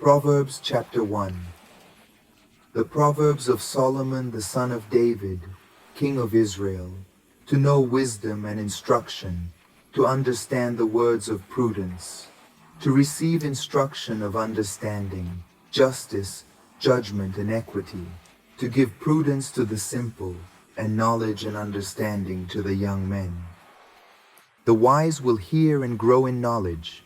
Proverbs chapter 1. The Proverbs of Solomon the son of David, king of Israel, to know wisdom and instruction, to understand the words of prudence, to receive instruction of understanding, justice, judgment, and equity, to give prudence to the simple, and knowledge and understanding to the young men. The wise will hear and grow in knowledge,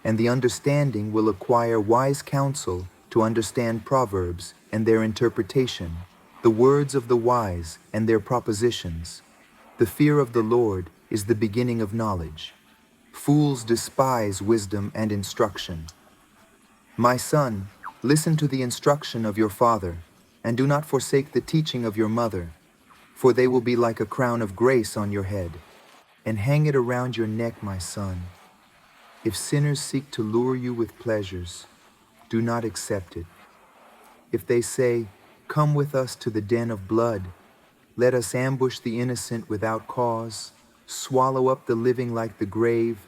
and the understanding will acquire wise counsel to understand proverbs and their interpretation, the words of the wise and their propositions. The fear of the Lord is the beginning of knowledge. Fools despise wisdom and instruction. My son, listen to the instruction of your father, and do not forsake the teaching of your mother, for they will be like a crown of grace on your head, and hang it around your neck, my son. If sinners seek to lure you with pleasures, do not accept it. If they say, "Come with us to the den of blood, let us ambush the innocent without cause, swallow up the living like the grave,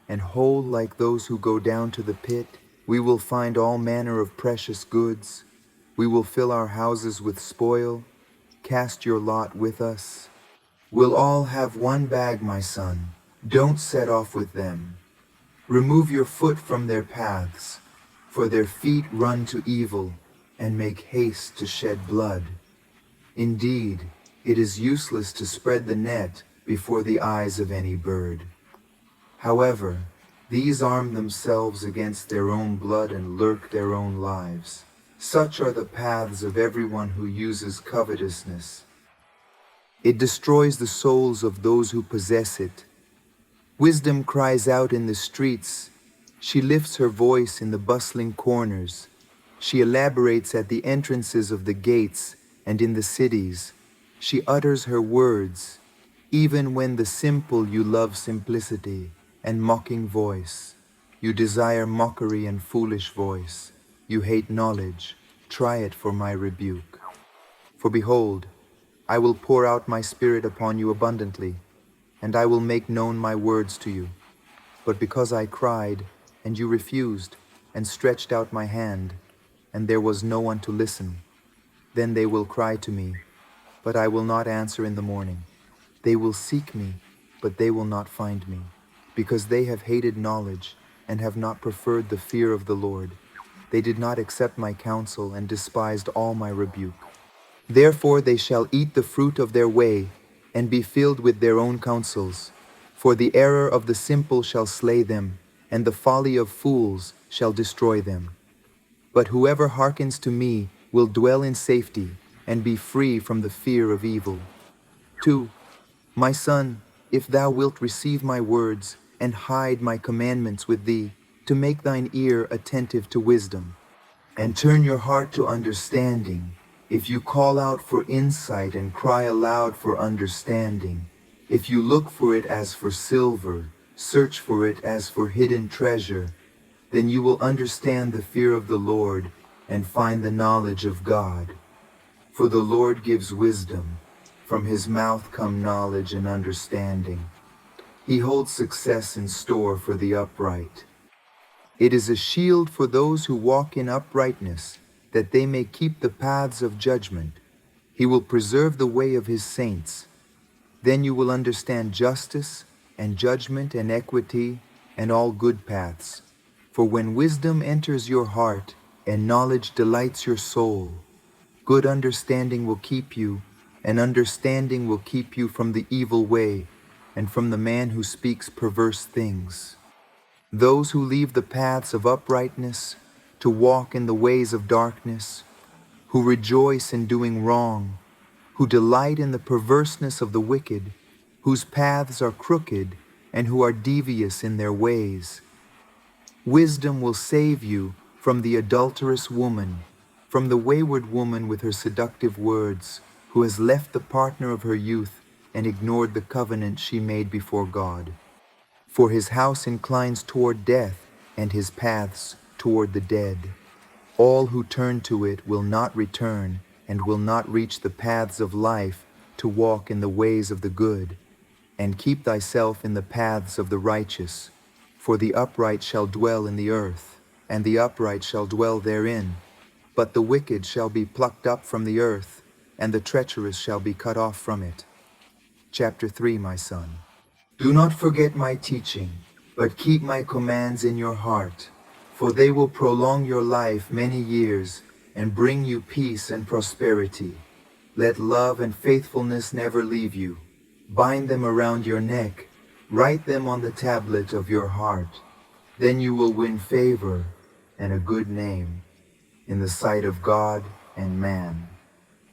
and whole like those who go down to the pit, we will find all manner of precious goods. We will fill our houses with spoil. Cast your lot with us. We'll all have one bag, my son. Don't set off with them. Remove your foot from their paths, for their feet run to evil and make haste to shed blood. Indeed, it is useless to spread the net before the eyes of any bird. However, these arm themselves against their own blood and lurk their own lives. Such are the paths of everyone who uses covetousness. It destroys the souls of those who possess it. Wisdom cries out in the streets. She lifts her voice in the bustling corners. She elaborates at the entrances of the gates and in the cities. She utters her words. Even when the simple you love simplicity and mocking voice. You desire mockery and foolish voice. You hate knowledge. Try it for my rebuke. For behold, I will pour out my spirit upon you abundantly, and I will make known my words to you. But because I cried, and you refused, and stretched out my hand, and there was no one to listen, then they will cry to me, but I will not answer in the morning. They will seek me, but they will not find me, because they have hated knowledge, and have not preferred the fear of the Lord. They did not accept my counsel, and despised all my rebuke. Therefore they shall eat the fruit of their way, and be filled with their own counsels. For the error of the simple shall slay them, and the folly of fools shall destroy them. But whoever hearkens to me will dwell in safety, and be free from the fear of evil. 2. My son, if thou wilt receive my words, and hide my commandments with thee, to make thine ear attentive to wisdom, and turn your heart to understanding, if you call out for insight and cry aloud for understanding, if you look for it as for silver, search for it as for hidden treasure, then you will understand the fear of the Lord and find the knowledge of God. For the Lord gives wisdom. From his mouth come knowledge and understanding. He holds success in store for the upright. It is a shield for those who walk in uprightness, that they may keep the paths of judgment. He will preserve the way of his saints. Then you will understand justice and judgment and equity and all good paths. For when wisdom enters your heart and knowledge delights your soul, good understanding will keep you, and understanding will keep you from the evil way and from the man who speaks perverse things. Those who leave the paths of uprightness to walk in the ways of darkness, who rejoice in doing wrong, who delight in the perverseness of the wicked, whose paths are crooked, and who are devious in their ways. Wisdom will save you from the adulterous woman, from the wayward woman with her seductive words, who has left the partner of her youth and ignored the covenant she made before God. For his house inclines toward death, and his paths toward the dead. All who turn to it will not return, and will not reach the paths of life to walk in the ways of the good, and keep thyself in the paths of the righteous. For the upright shall dwell in the earth, and the upright shall dwell therein. But the wicked shall be plucked up from the earth, and the treacherous shall be cut off from it. Chapter 3, my son. Do not forget my teaching, but keep my commands in your heart, for they will prolong your life many years and bring you peace and prosperity. Let love and faithfulness never leave you. Bind them around your neck, write them on the tablet of your heart. Then you will win favor and a good name in the sight of God and man.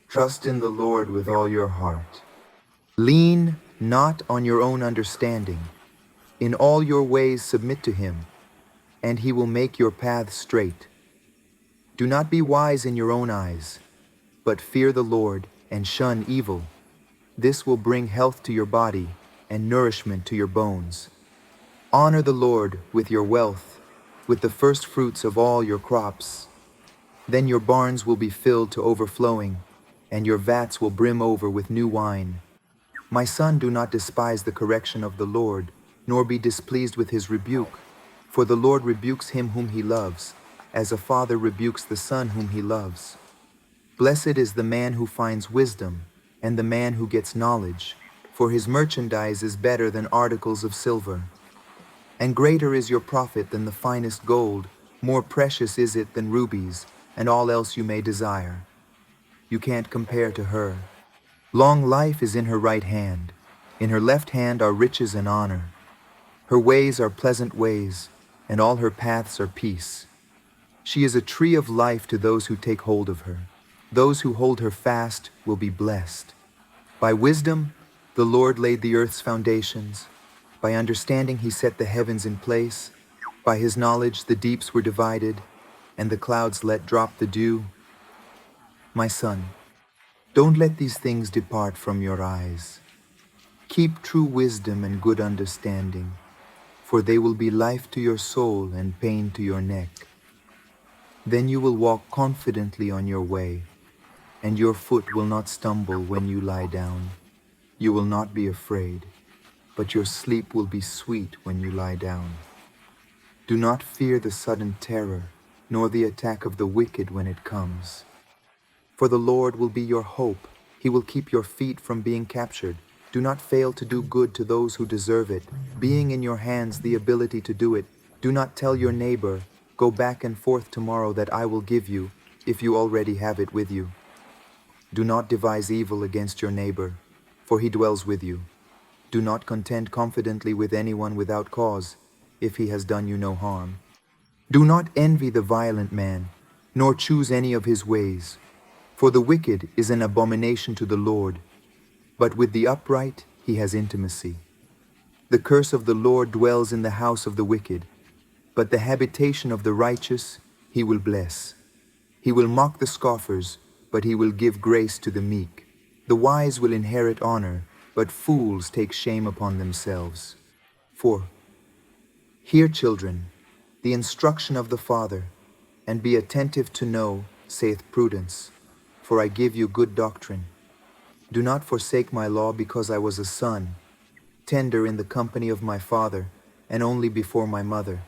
Trust in the Lord with all your heart. Lean not on your own understanding. In all your ways submit to him, and he will make your paths straight. Do not be wise in your own eyes, but fear the Lord and shun evil. This will bring health to your body and nourishment to your bones. Honor the Lord with your wealth, with the first fruits of all your crops. Then your barns will be filled to overflowing, and your vats will brim over with new wine. My son, do not despise the correction of the Lord, nor be displeased with his rebuke. For the Lord rebukes him whom he loves, as a father rebukes the son whom he loves. Blessed is the man who finds wisdom, and the man who gets knowledge, for his merchandise is better than articles of silver. And greater is your profit than the finest gold, more precious is it than rubies, and all else you may desire. You can't compare to her. Long life is in her right hand. In her left hand are riches and honor. Her ways are pleasant ways, and all her paths are peace. She is a tree of life to those who take hold of her. Those who hold her fast will be blessed. By wisdom, the Lord laid the earth's foundations. By understanding, he set the heavens in place. By his knowledge, the deeps were divided, and the clouds let drop the dew. My son, don't let these things depart from your eyes. Keep true wisdom and good understanding, for they will be life to your soul and pain to your neck. Then you will walk confidently on your way, and your foot will not stumble when you lie down. You will not be afraid, but your sleep will be sweet when you lie down. Do not fear the sudden terror, nor the attack of the wicked when it comes. For the Lord will be your hope. He will keep your feet from being captured. Do not fail to do good to those who deserve it, being in your hands the ability to do it. Do not tell your neighbor, "Go back and forth tomorrow that I will give you," if you already have it with you. Do not devise evil against your neighbor, for he dwells with you. Do not contend confidently with anyone without cause, if he has done you no harm. Do not envy the violent man, nor choose any of his ways. For the wicked is an abomination to the Lord, but with the upright he has intimacy. The curse of the Lord dwells in the house of the wicked, but the habitation of the righteous he will bless. He will mock the scoffers, but he will give grace to the meek. The wise will inherit honor, but fools take shame upon themselves. 4. Hear, children, the instruction of the Father, and be attentive to know, saith Prudence, for I give you good doctrine. Do not forsake my law because I was a son, tender in the company of my father, and only before my mother.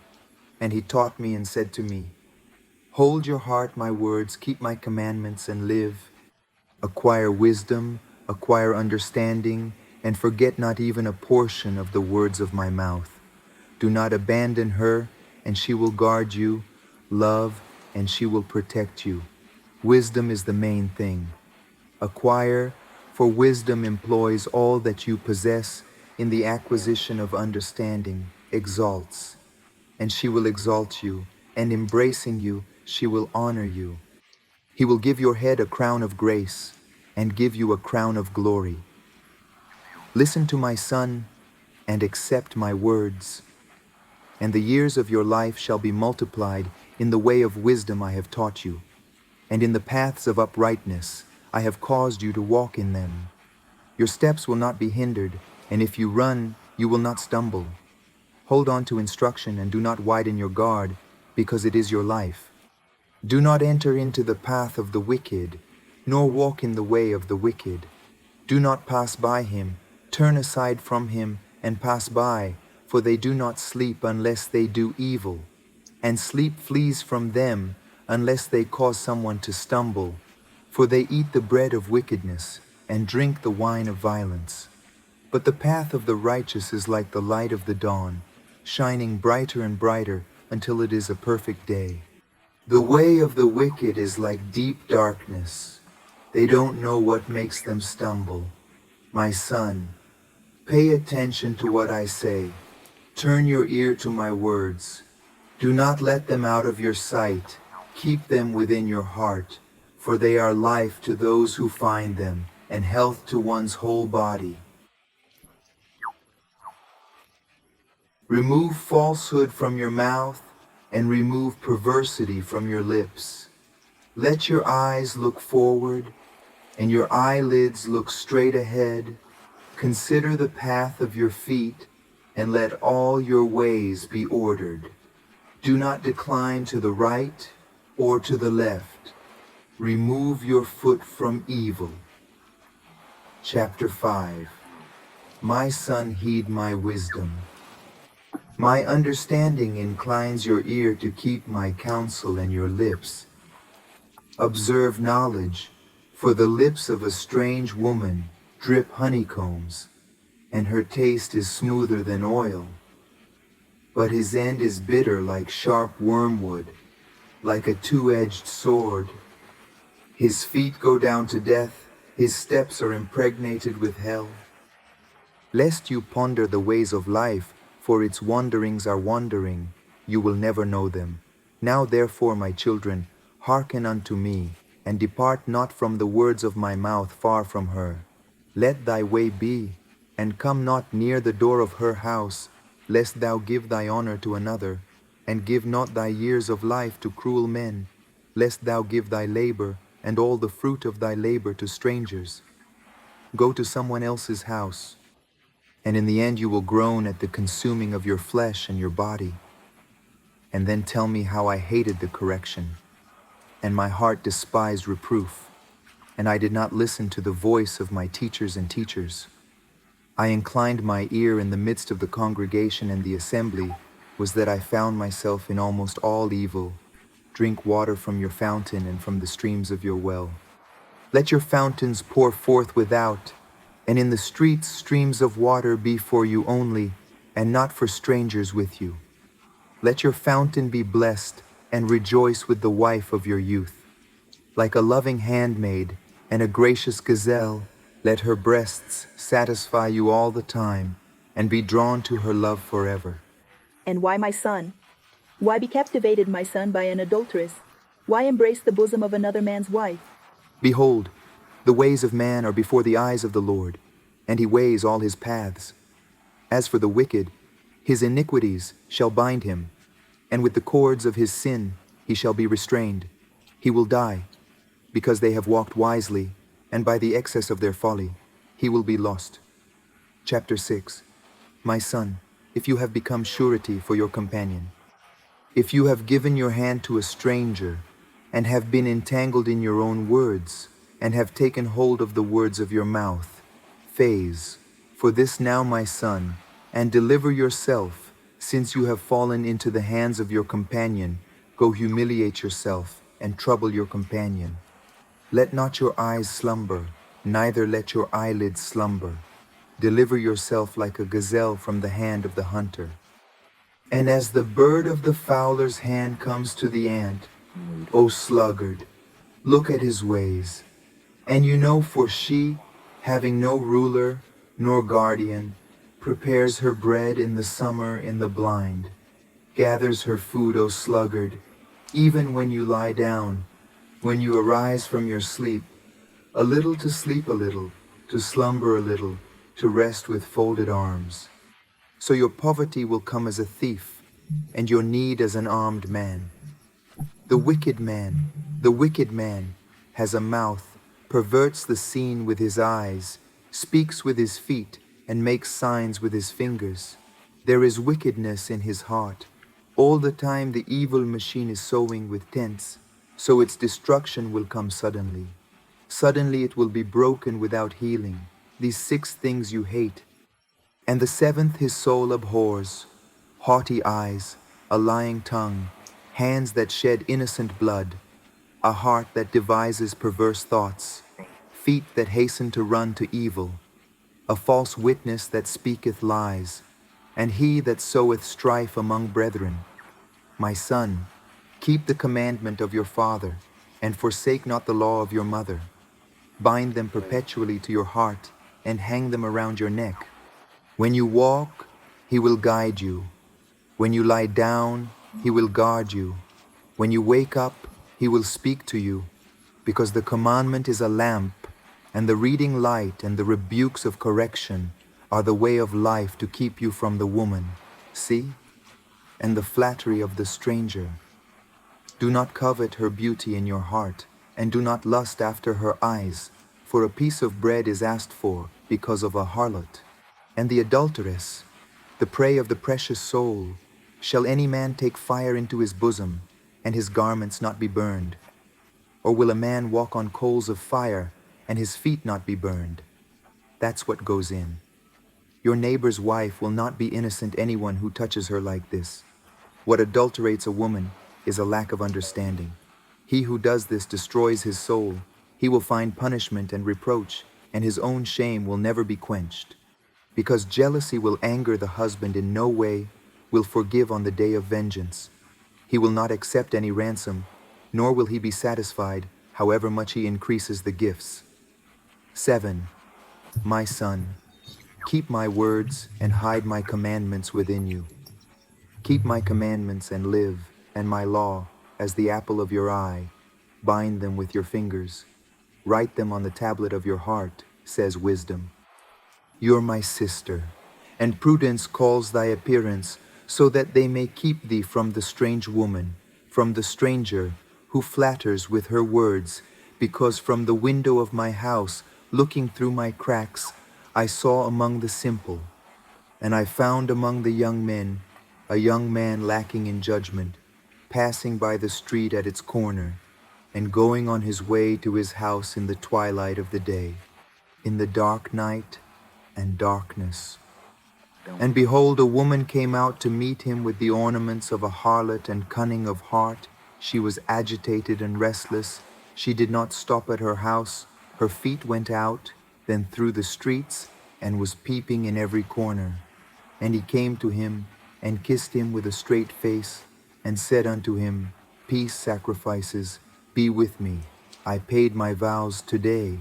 And he taught me and said to me, Hold your heart my words, keep my commandments, and live. Acquire wisdom, acquire understanding, and forget not even a portion of the words of my mouth. Do not abandon her, and she will guard you. Love, and she will protect you. Wisdom is the main thing. Acquire, for wisdom employs all that you possess in the acquisition of understanding, exalts. And she will exalt you, and embracing you, she will honor you. He will give your head a crown of grace, and give you a crown of glory. Listen to my son, and accept my words. And the years of your life shall be multiplied in the way of wisdom I have taught you. And in the paths of uprightness I have caused you to walk in them. Your steps will not be hindered, and if you run, you will not stumble. Hold on to instruction and do not widen your guard, because it is your life. Do not enter into the path of the wicked, nor walk in the way of the wicked. Do not pass by him, turn aside from him, and pass by, for they do not sleep unless they do evil. and sleep flees from them unless they cause someone to stumble, for they eat the bread of wickedness and drink the wine of violence. But the path of the righteous is like the light of the dawn, shining brighter and brighter until it is a perfect day. The way of the wicked is like deep darkness. They don't know what makes them stumble. My son, pay attention to what I say. Turn your ear to my words. Do not let them out of your sight. Keep them within your heart, for they are life to those who find them, and health to one's whole body. Remove falsehood from your mouth, and remove perversity from your lips. Let your eyes look forward, and your eyelids look straight ahead. Consider the path of your feet, and let all your ways be ordered. Do not decline to the right or to the left. Remove your foot from evil. Chapter 5. My son, heed my wisdom. My understanding inclines your ear to keep my counsel, and your lips observe knowledge, for the lips of a strange woman drip honeycombs, and her taste is smoother than oil. But his end is bitter like sharp wormwood, like a two-edged sword. His feet go down to death, his steps are impregnated with hell. Lest you ponder the ways of life, for its wanderings are wandering, you will never know them. Now therefore, my children, hearken unto me, and depart not from the words of my mouth far from her. Let thy way be, and come not near the door of her house, lest thou give thy honor to another, and give not thy years of life to cruel men, lest thou give thy labor and all the fruit of thy labor to strangers. Go to someone else's house, and in the end you will groan at the consuming of your flesh and your body. And then tell me how I hated the correction, and my heart despised reproof, and I did not listen to the voice of my teachers and teachers. I inclined my ear in the midst of the congregation and the assembly, was that I found myself in almost all evil. Drink water from your fountain and from the streams of your well. Let your fountains pour forth without, and in the streets streams of water be for you only, and not for strangers with you. Let your fountain be blessed, and rejoice with the wife of your youth. Like a loving handmaid and a gracious gazelle, let her breasts satisfy you all the time, and be drawn to her love forever. And why, my son? Why be captivated, my son, by an adulteress? Why embrace the bosom of another man's wife? Behold, the ways of man are before the eyes of the Lord, and he weighs all his paths. As for the wicked, his iniquities shall bind him, and with the cords of his sin he shall be restrained. He will die, because they have walked wisely, and by the excess of their folly he will be lost. Chapter 6. My son, if you have become surety for your companion, if you have given your hand to a stranger, and have been entangled in your own words, and have taken hold of the words of your mouth, phase, for this now, my son, and deliver yourself, since you have fallen into the hands of your companion, go humiliate yourself, and trouble your companion. Let not your eyes slumber, neither let your eyelids slumber. Deliver yourself like a gazelle from the hand of the hunter. And as the bird of the fowler's hand comes to the ant, O sluggard, look at his ways. And you know, for she, having no ruler nor guardian, prepares her bread in the summer in the blind, gathers her food, O sluggard, even when you lie down, when you arise from your sleep, a little to sleep a little, to slumber a little, to rest with folded arms. So your poverty will come as a thief, and your need as an armed man. The wicked man has a mouth, perverts the scene with his eyes, speaks with his feet, and makes signs with his fingers. There is wickedness in his heart. All the time the evil machine is sowing with tents, so its destruction will come suddenly. Suddenly it will be broken without healing. These 6 things you hate. And the 7th his soul abhors: haughty eyes, a lying tongue, hands that shed innocent blood, a heart that devises perverse thoughts, feet that hasten to run to evil, a false witness that speaketh lies, and he that soweth strife among brethren. My son, keep the commandment of your father, and forsake not the law of your mother. Bind them perpetually to your heart, and hang them around your neck. When you walk, he will guide you. When you lie down, he will guard you. When you wake up, he will speak to you, because the commandment is a lamp, and the reading light and the rebukes of correction are the way of life to keep you from the woman. See? And the flattery of the stranger. Do not covet her beauty in your heart, and do not lust after her eyes, for a piece of bread is asked for because of a harlot. And the adulteress, the prey of the precious soul, shall any man take fire into his bosom, and his garments not be burned? Or will a man walk on coals of fire, and his feet not be burned? That's what goes in. Your neighbor's wife will not be innocent anyone who touches her like this. What adulterates a woman is a lack of understanding. He who does this destroys his soul. He will find punishment and reproach, and his own shame will never be quenched. Because jealousy will anger the husband in no way, will forgive on the day of vengeance. He will not accept any ransom, nor will he be satisfied, however much he increases the gifts. 7. My son, keep my words and hide my commandments within you. Keep my commandments and live, and my law as the apple of your eye. Bind them with your fingers. Write them on the tablet of your heart, says wisdom. You're my sister, and prudence calls thy appearance, so that they may keep thee from the strange woman, from the stranger who flatters with her words, because from the window of my house, looking through my cracks, I saw among the simple, and I found among the young men a young man lacking in judgment, passing by the street at its corner, and going on his way to his house in the twilight of the day, in the dark night and darkness. And behold, a woman came out to meet him with the ornaments of a harlot and cunning of heart. She was agitated and restless. She did not stop at her house. Her feet went out, then through the streets, and was peeping in every corner. And he came to him, and kissed him with a straight face, and said unto him, Peace sacrifices, be with me. I paid my vows today.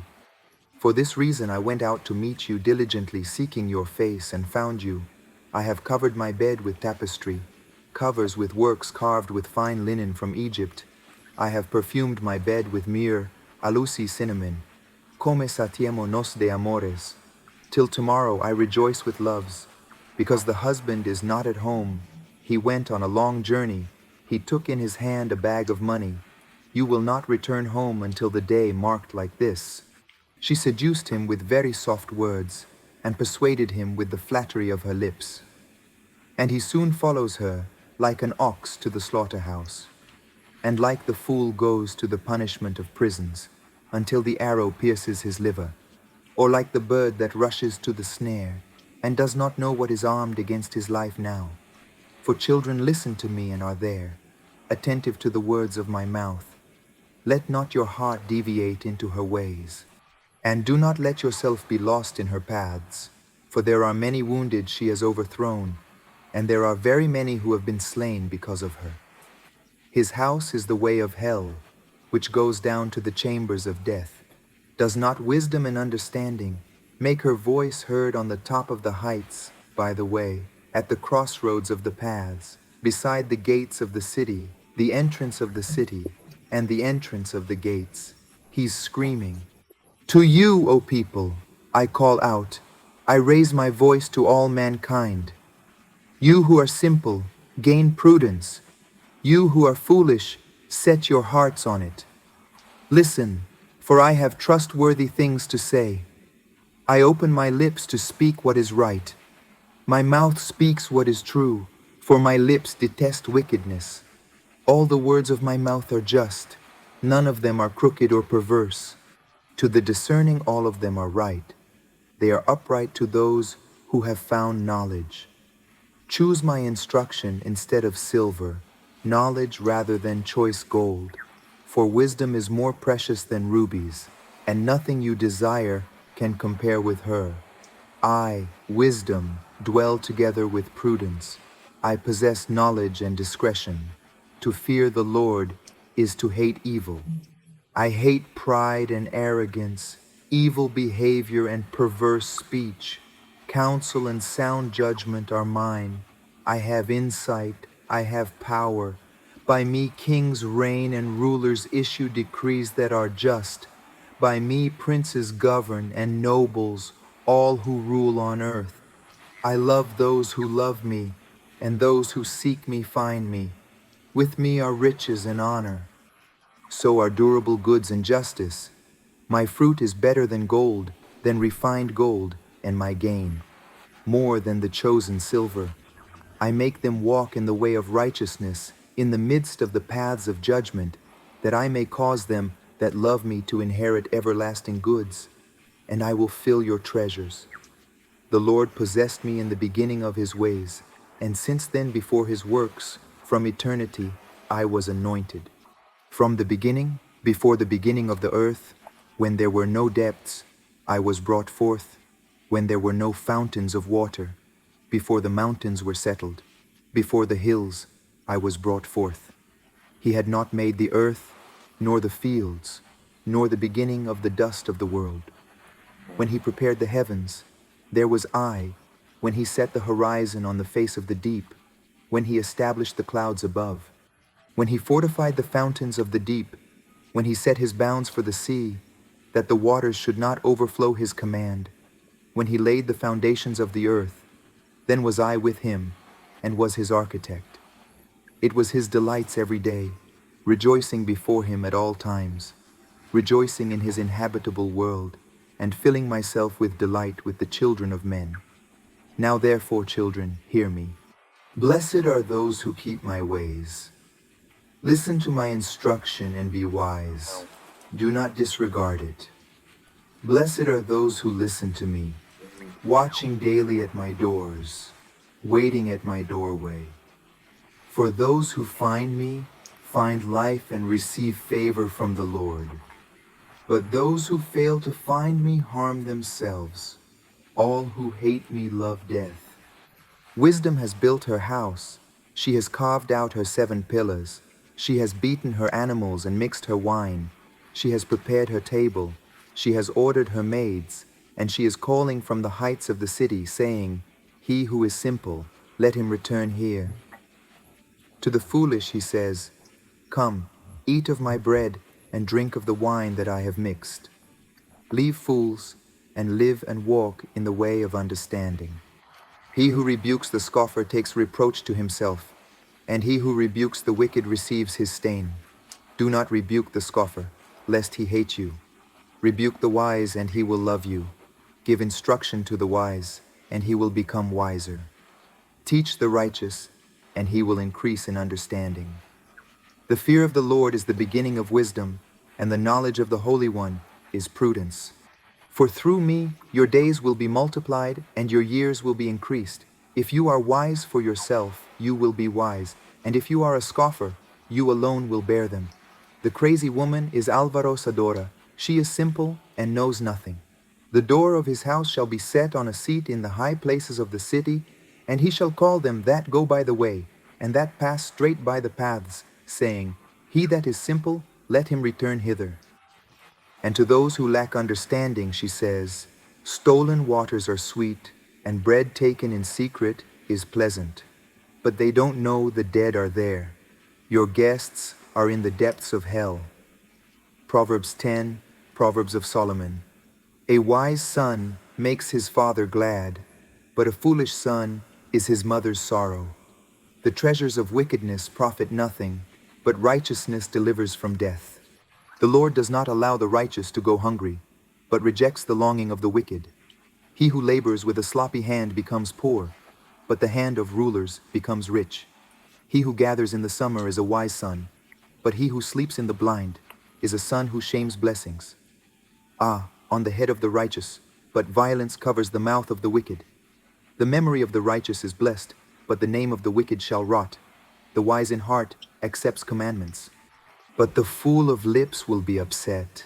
For this reason I went out to meet you diligently, seeking your face, and found you. I have covered my bed with tapestry, covers with works carved with fine linen from Egypt. I have perfumed my bed with myrrh, alusi cinnamon. Come satiemo nos de amores. Till tomorrow I rejoice with loves. Because the husband is not at home, he went on a long journey. He took in his hand a bag of money. You will not return home until the day marked like this. She seduced him with very soft words, and persuaded him with the flattery of her lips. And he soon follows her, like an ox to the slaughterhouse, and like the fool goes to the punishment of prisons, until the arrow pierces his liver, or like the bird that rushes to the snare, and does not know what is armed against his life now. For children listen to me and are there, attentive to the words of my mouth. Let not your heart deviate into her ways, and do not let yourself be lost in her paths, for there are many wounded she has overthrown, and there are very many who have been slain because of her. His house is the way of hell, which goes down to the chambers of death. Does not wisdom and understanding make her voice heard on the top of the heights, by the way, at the crossroads of the paths, beside the gates of the city, the entrance of the city, and the entrance of the gates? He's screaming, To you, O people, I call out. I raise my voice to all mankind. You who are simple, gain prudence. You who are foolish, set your hearts on it. Listen, for I have trustworthy things to say. I open my lips to speak what is right. My mouth speaks what is true, for my lips detest wickedness. All the words of my mouth are just. None of them are crooked or perverse. To the discerning all of them are right. They are upright to those who have found knowledge. Choose my instruction instead of silver, knowledge rather than choice gold. For wisdom is more precious than rubies, and nothing you desire can compare with her. I, wisdom, dwell together with prudence. I possess knowledge and discretion. To fear the Lord is to hate evil. I hate pride and arrogance, evil behavior and perverse speech. Counsel and sound judgment are mine. I have insight, I have power. By me kings reign and rulers issue decrees that are just. By me princes govern and nobles, all who rule on earth. I love those who love me, and those who seek me find me. With me are riches and honor. So are durable goods and justice. My fruit is better than gold, than refined gold, and my gain, more than the chosen silver. I make them walk in the way of righteousness, in the midst of the paths of judgment, that I may cause them that love me to inherit everlasting goods, and I will fill your treasures. The Lord possessed me in the beginning of his ways, and since then before his works, from eternity, I was anointed. From the beginning, before the beginning of the earth, when there were no depths, I was brought forth, when there were no fountains of water, before the mountains were settled, before the hills, I was brought forth. He had not made the earth, nor the fields, nor the beginning of the dust of the world. When he prepared the heavens, there was I, when he set the horizon on the face of the deep, when he established the clouds above. When he fortified the fountains of the deep, when he set his bounds for the sea, that the waters should not overflow his command, when he laid the foundations of the earth, then was I with him, and was his architect. It was his delights every day, rejoicing before him at all times, rejoicing in his inhabitable world, and filling myself with delight with the children of men. Now therefore, children, hear me. Blessed are those who keep my ways. Listen to my instruction and be wise. Do not disregard it. Blessed are those who listen to me, watching daily at my doors, waiting at my doorway. For those who find me find life and receive favor from the Lord. But those who fail to find me harm themselves. All who hate me love death. Wisdom has built her house. She has carved out her 7 pillars. She has beaten her animals and mixed her wine. She has prepared her table. She has ordered her maids, and she is calling from the heights of the city, saying, He who is simple, let him return here. To the foolish he says, Come, eat of my bread and drink of the wine that I have mixed. Leave fools and live and walk in the way of understanding. He who rebukes the scoffer takes reproach to himself, and he who rebukes the wicked receives his stain. Do not rebuke the scoffer, lest he hate you. Rebuke the wise, and he will love you. Give instruction to the wise, and he will become wiser. Teach the righteous, and he will increase in understanding. The fear of the Lord is the beginning of wisdom, and the knowledge of the Holy One is prudence. For through me your days will be multiplied, and your years will be increased. If you are wise for yourself, you will be wise, and if you are a scoffer, you alone will bear them. The crazy woman is alvarozadora. She is simple and knows nothing. The door of his house shall be set on a seat in the high places of the city, and he shall call them that go by the way, and that pass straight by the paths, saying, He that is simple, let him return hither. And to those who lack understanding, she says, Stolen waters are sweet, and bread taken in secret is pleasant. But they don't know the dead are there. Your guests are in the depths of hell. Proverbs 10, Proverbs of Solomon. A wise son makes his father glad, but a foolish son is his mother's sorrow. The treasures of wickedness profit nothing, but righteousness delivers from death. The Lord does not allow the righteous to go hungry, but rejects the longing of the wicked. He who labors with a sloppy hand becomes poor, but the hand of rulers becomes rich. He who gathers in the summer is a wise son, but he who sleeps in the blind is a son who shames blessings. Ah, on the head of the righteous, but violence covers the mouth of the wicked. The memory of the righteous is blessed, but the name of the wicked shall rot. The wise in heart accepts commandments, but the fool of lips will be upset.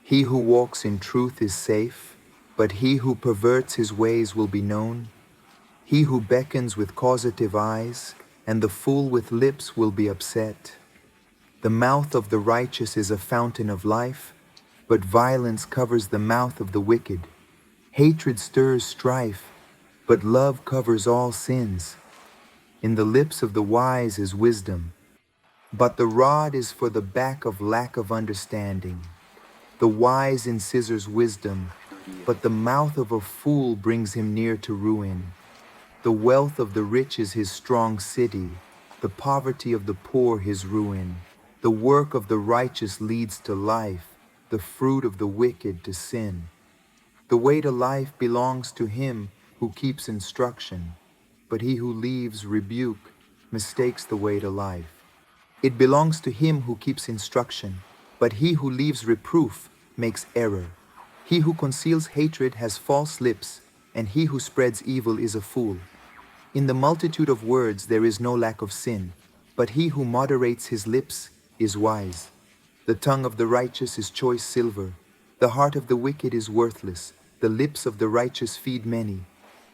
He who walks in truth is safe, but he who perverts his ways will be known. He who beckons with causative eyes, and the fool with lips will be upset. The mouth of the righteous is a fountain of life, but violence covers the mouth of the wicked. Hatred stirs strife, but love covers all sins. In the lips of the wise is wisdom, but the rod is for the back of lack of understanding. The wise incisors wisdom, but the mouth of a fool brings him near to ruin. The wealth of the rich is his strong city, the poverty of the poor his ruin. The work of the righteous leads to life, the fruit of the wicked to sin. The way to life belongs to him who keeps instruction, but he who leaves rebuke mistakes the way to life. It belongs to him who keeps instruction, but he who leaves reproof makes error. He who conceals hatred has false lips, and he who spreads evil is a fool. In the multitude of words there is no lack of sin, but he who moderates his lips is wise. The tongue of the righteous is choice silver. The heart of the wicked is worthless. The lips of the righteous feed many,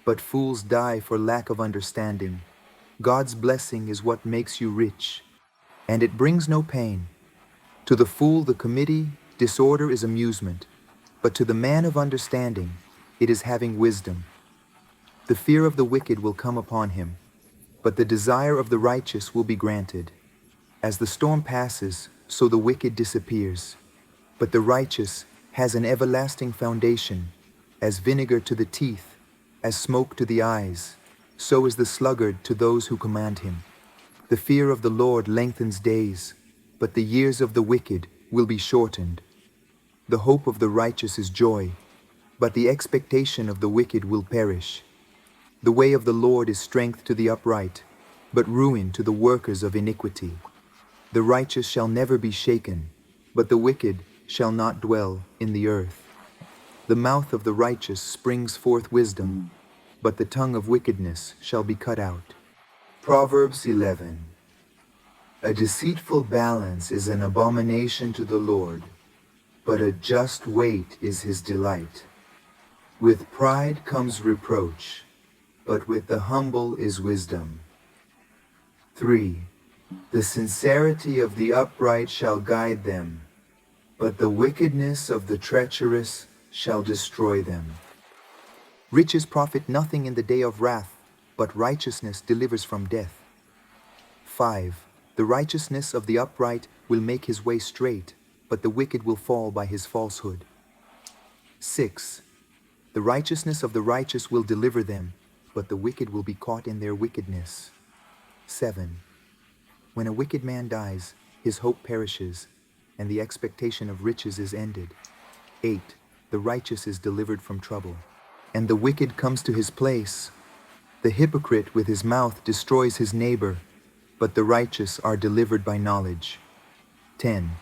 but fools die for lack of understanding. God's blessing is what makes you rich, and it brings no pain. To the fool, the committee, disorder is amusement, but to the man of understanding, it is having wisdom. The fear of the wicked will come upon him, but the desire of the righteous will be granted. As the storm passes, so the wicked disappears, but the righteous has an everlasting foundation. As vinegar to the teeth, as smoke to the eyes, so is the sluggard to those who command him. The fear of the Lord lengthens days, but the years of the wicked will be shortened. The hope of the righteous is joy, but the expectation of the wicked will perish. The way of the Lord is strength to the upright, but ruin to the workers of iniquity. The righteous shall never be shaken, but the wicked shall not dwell in the earth. The mouth of the righteous springs forth wisdom, but the tongue of wickedness shall be cut out. Proverbs 11. A deceitful balance is an abomination to the Lord, but a just weight is his delight. With pride comes reproach, but with the humble is wisdom. 3. The sincerity of the upright shall guide them, but the wickedness of the treacherous shall destroy them. Riches profit nothing in the day of wrath, but righteousness delivers from death. 5. The righteousness of the upright will make his way straight, but the wicked will fall by his falsehood. 6. The righteousness of the righteous will deliver them, but the wicked will be caught in their wickedness. 7. When a wicked man dies, his hope perishes, and the expectation of riches is ended. 8. The righteous is delivered from trouble, and the wicked comes to his place. The hypocrite with his mouth destroys his neighbor, but the righteous are delivered by knowledge. 10.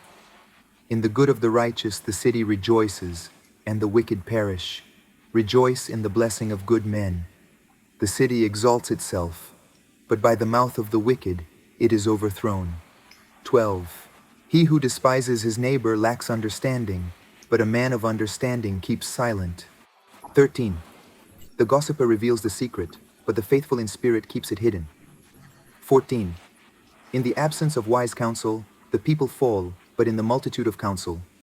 In the good of the righteous the city rejoices, and the wicked perish. Rejoice in the blessing of good men. The city exalts itself, but by the mouth of the wicked it is overthrown. 12. He who despises his neighbor lacks understanding, but a man of understanding keeps silent. 13. The gossiper reveals the secret, but the faithful in spirit keeps it hidden. 14. In the absence of wise counsel, the people fall, but in the multitude of counsel,